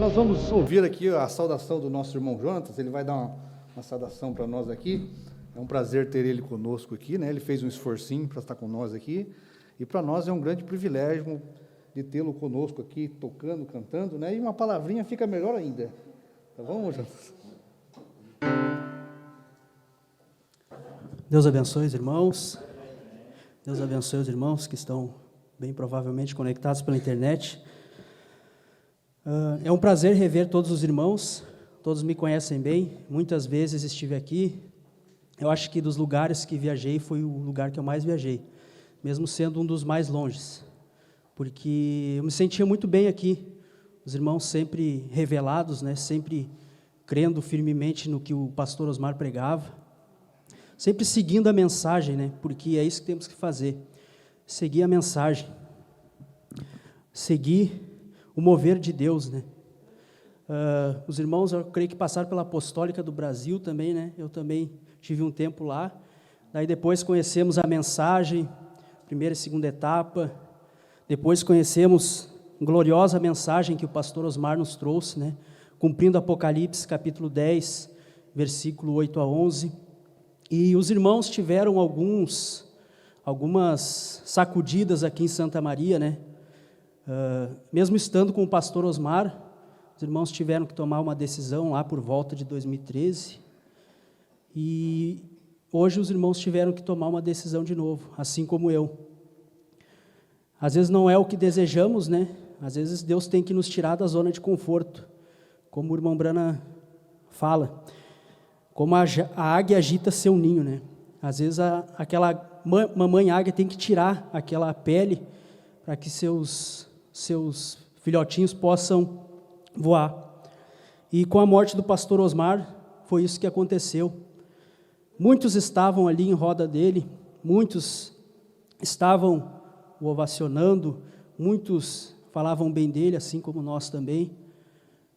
Nós vamos ouvir aqui a saudação do nosso irmão Jonatas. Ele vai dar uma saudação para nós aqui. É um prazer ter ele conosco aqui, né? Ele fez um esforcinho para estar com nós aqui, e para nós é um grande privilégio de tê-lo conosco aqui, tocando, cantando, né? E uma palavrinha fica melhor ainda. Tá bom, Jonatas? Deus abençoe os irmãos. Deus abençoe os irmãos que estão bem provavelmente conectados pela internet. É um prazer rever todos os irmãos. Todos me conhecem bem. Muitas vezes estive aqui. Eu acho que dos lugares que viajei foi o lugar que eu mais viajei, mesmo sendo um dos mais longes, porque eu me sentia muito bem aqui. Os irmãos sempre revelados, né? Sempre crendo firmemente no que o pastor Osmar pregava, sempre seguindo a mensagem, né? Porque é isso que temos que fazer, seguir a mensagem, seguir o mover de Deus, né? Os irmãos, eu creio que passaram pela Apostólica do Brasil também, né? Eu também tive um tempo lá. Daí depois conhecemos a mensagem, primeira e segunda etapa. Depois conhecemos a gloriosa mensagem que o pastor Osmar nos trouxe, né? Cumprindo Apocalipse, capítulo 10, versículo 8 a 11. E os irmãos tiveram algumas sacudidas aqui em Santa Maria, né? Mesmo estando com o pastor Osmar, os irmãos tiveram que tomar uma decisão lá por volta de 2013, e hoje os irmãos tiveram que tomar uma decisão de novo, assim como eu. Às vezes não é o que desejamos, né? Às vezes Deus tem que nos tirar da zona de conforto, como o irmão Brana fala, como a águia agita seu ninho, né? Às vezes aquela mamãe águia tem que tirar aquela pele para que seus filhotinhos possam voar. E com a morte do pastor Osmar, foi isso que aconteceu. Muitos estavam ali em roda dele, muitos estavam o ovacionando, muitos falavam bem dele, assim como nós também.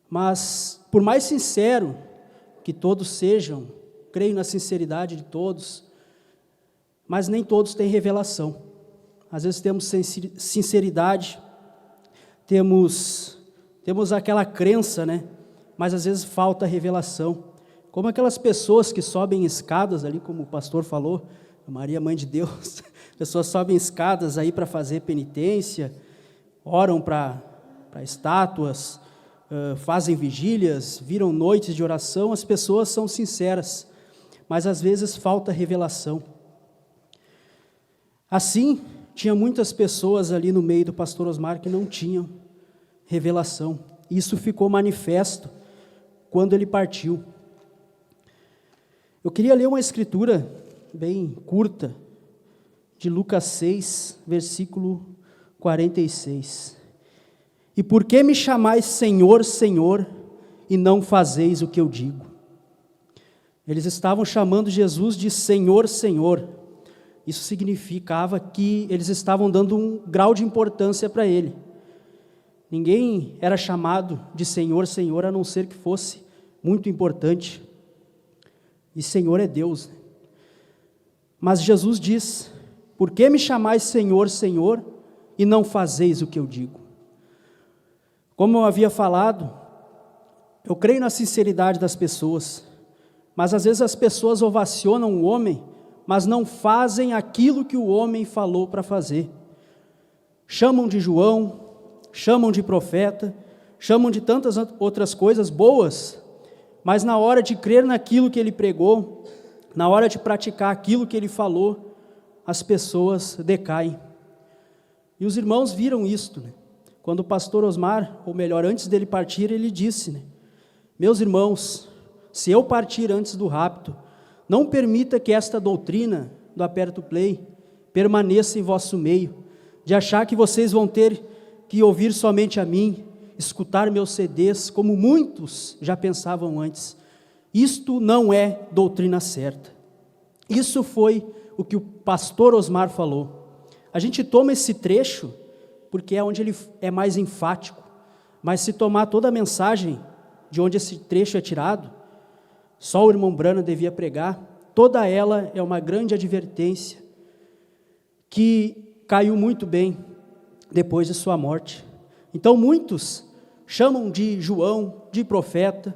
Mas, por mais sincero que todos sejam, creio na sinceridade de todos, mas nem todos têm revelação. Às vezes temos sinceridade, temos aquela crença, né? Mas às vezes falta revelação. Como aquelas pessoas que sobem escadas ali, como o pastor falou, Maria, Mãe de Deus, pessoas sobem escadas aí para fazer penitência, oram para estátuas, fazem vigílias, viram noites de oração. As pessoas são sinceras, mas às vezes falta revelação. Assim, tinha muitas pessoas ali no meio do pastor Osmar que não tinham revelação. Isso ficou manifesto quando ele partiu. Eu queria ler uma escritura bem curta, de Lucas 6, versículo 46. E por que me chamais Senhor, Senhor, e não fazeis o que eu digo? Eles estavam chamando Jesus de Senhor, Senhor. Isso significava que eles estavam dando um grau de importância para ele. Ninguém era chamado de Senhor, Senhor, a não ser que fosse muito importante. E Senhor é Deus. Mas Jesus diz: por que me chamais Senhor, Senhor, e não fazeis o que eu digo? Como eu havia falado, eu creio na sinceridade das pessoas, mas às vezes as pessoas ovacionam o homem, mas não fazem aquilo que o homem falou para fazer. Chamam de João, chamam de profeta, chamam de tantas outras coisas boas, mas na hora de crer naquilo que ele pregou, na hora de praticar aquilo que ele falou, as pessoas decaem. E os irmãos viram isto, né? Quando o pastor Osmar, ou melhor, antes dele partir, ele disse, né? Meus irmãos, se eu partir antes do rapto, não permita que esta doutrina do aperto play permaneça em vosso meio, de achar que vocês vão ter que ouvir somente a mim, escutar meus CDs, como muitos já pensavam antes. Isto não é doutrina certa. Isso foi o que o pastor Osmar falou. A gente toma esse trecho porque é onde ele é mais enfático, mas se tomar toda a mensagem de onde esse trecho é tirado, só o irmão Brana devia pregar, toda ela é uma grande advertência que caiu muito bem depois de sua morte. Então muitos chamam de João, de profeta,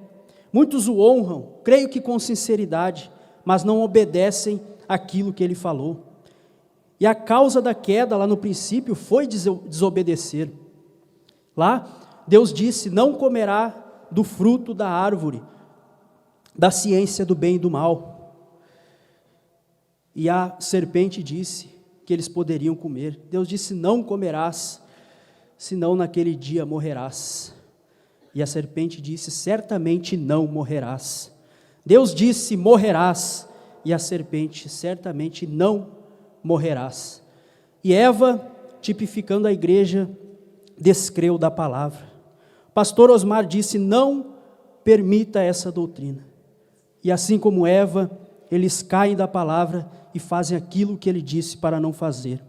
muitos o honram, creio que com sinceridade, mas não obedecem aquilo que ele falou. E a causa da queda lá no princípio foi desobedecer. Lá, Deus disse: não comerá do fruto da árvore, da ciência do bem e do mal. E a serpente disse que eles poderiam comer. Deus disse: não comerás, senão naquele dia morrerás. E a serpente disse: certamente não morrerás. Deus disse: morrerás. E a serpente: certamente não morrerás. E Eva, tipificando a igreja, descreu da palavra. Pastor Osmar disse: não permita essa doutrina. E assim como Eva, eles caem da palavra e fazem aquilo que ele disse para não fazer.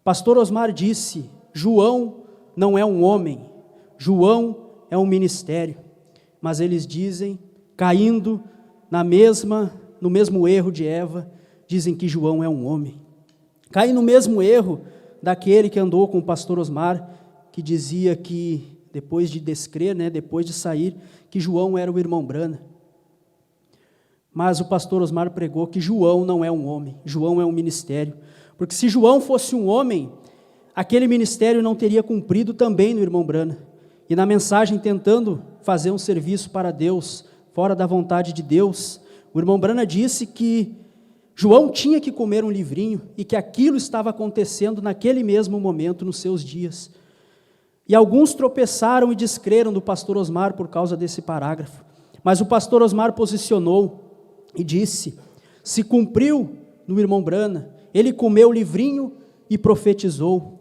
Pastor Osmar disse: João não é um homem, João é um ministério. Mas eles dizem, caindo no mesmo erro de Eva, dizem que João é um homem. Caem no mesmo erro daquele que andou com o pastor Osmar, que dizia que, depois de descrer, depois de sair, que João era o irmão Brana. Mas o pastor Osmar pregou que João não é um homem, João é um ministério. Porque se João fosse um homem, aquele ministério não teria cumprido também no irmão Brana. E na mensagem, tentando fazer um serviço para Deus, fora da vontade de Deus, o irmão Brana disse que João tinha que comer um livrinho e que aquilo estava acontecendo naquele mesmo momento, nos seus dias. E alguns tropeçaram e descreram do pastor Osmar por causa desse parágrafo. Mas o pastor Osmar posicionou e disse: se cumpriu no irmão Brana, ele comeu o livrinho e profetizou.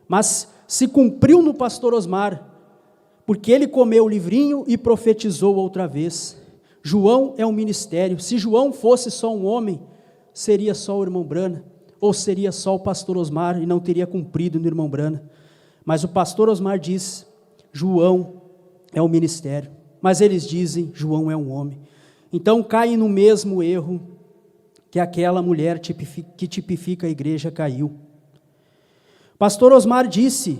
Mas se cumpriu no pastor Osmar, porque ele comeu o livrinho e profetizou outra vez. João é um ministério. Se João fosse só um homem, seria só o irmão Brana, ou seria só o pastor Osmar e não teria cumprido no irmão Brana. Mas o pastor Osmar diz: João é um ministério. Mas eles dizem: João é um homem. Então caem no mesmo erro que aquela mulher que tipifica a igreja caiu. Pastor Osmar disse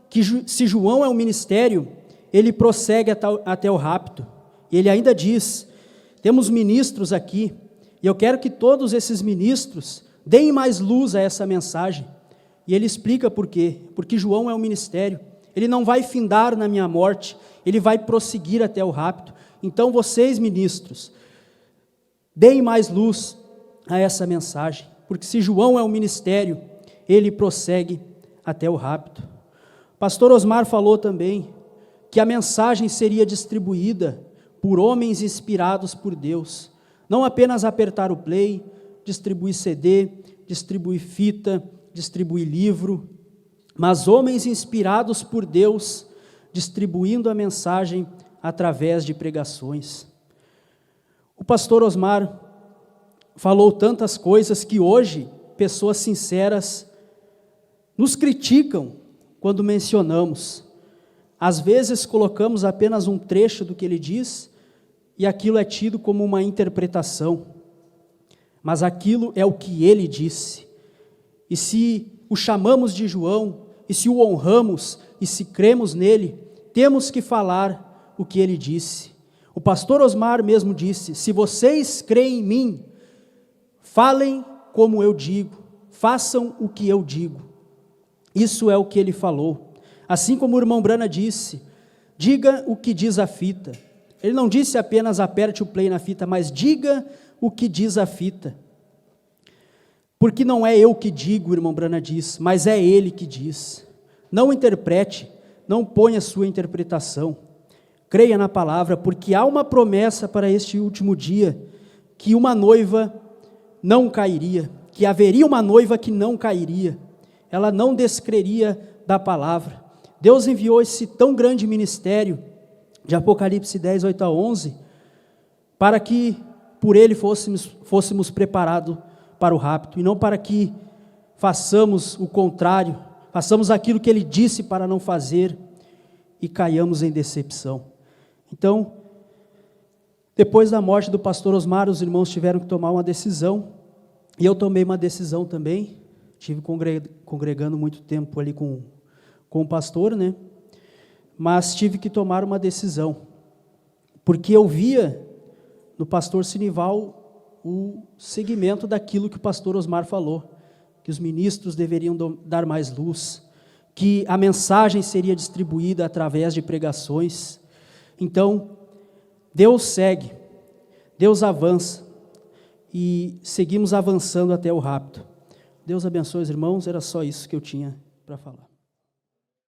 que se João é um ministério, ele prossegue até o rapto. E ele ainda diz: temos ministros aqui, e eu quero que todos esses ministros deem mais luz a essa mensagem. E ele explica por quê. Porque João é um ministério, ele não vai findar na minha morte, ele vai prosseguir até o rapto. Então vocês, ministros, deem mais luz a essa mensagem, porque se João é um ministério, ele prossegue até o rapto. Pastor Osmar falou também que a mensagem seria distribuída por homens inspirados por Deus, não apenas apertar o play, distribuir CD, distribuir fita, distribuir livro, mas homens inspirados por Deus, distribuindo a mensagem através de pregações. O pastor Osmar falou tantas coisas que hoje pessoas sinceras nos criticam quando mencionamos. Às vezes colocamos apenas um trecho do que ele diz e aquilo é tido como uma interpretação, mas aquilo é o que ele disse. E se o chamamos de João, e se o honramos, e se cremos nele, temos que falar o que ele disse. O pastor Osmar mesmo disse: se vocês creem em mim, falem como eu digo, façam o que eu digo. Isso é o que ele falou. Assim como o irmão Brana disse: diga o que diz a fita. Ele não disse apenas aperte o play na fita, mas diga o que diz a fita. Porque não é eu que digo, o irmão Brana diz, mas é ele que diz. Não interprete, não ponha sua interpretação. Creia na palavra, porque há uma promessa para este último dia, que uma noiva não cairia, que haveria uma noiva que não cairia, ela não descreria da palavra. Deus enviou esse tão grande ministério, de Apocalipse 10, 8 a 11, para que por ele fôssemos preparados para o rapto, e não para que façamos o contrário, façamos aquilo que ele disse para não fazer, e caiamos em decepção. Então, depois da morte do pastor Osmar, os irmãos tiveram que tomar uma decisão, e eu tomei uma decisão também. Estive congregando muito tempo ali com o pastor, mas tive que tomar uma decisão, porque eu via no pastor Sinival o segmento daquilo que o pastor Osmar falou, que os ministros deveriam dar mais luz, que a mensagem seria distribuída através de pregações. Então, Deus segue, Deus avança, e seguimos avançando até o rapto. Deus abençoe os irmãos, era só isso que eu tinha para falar.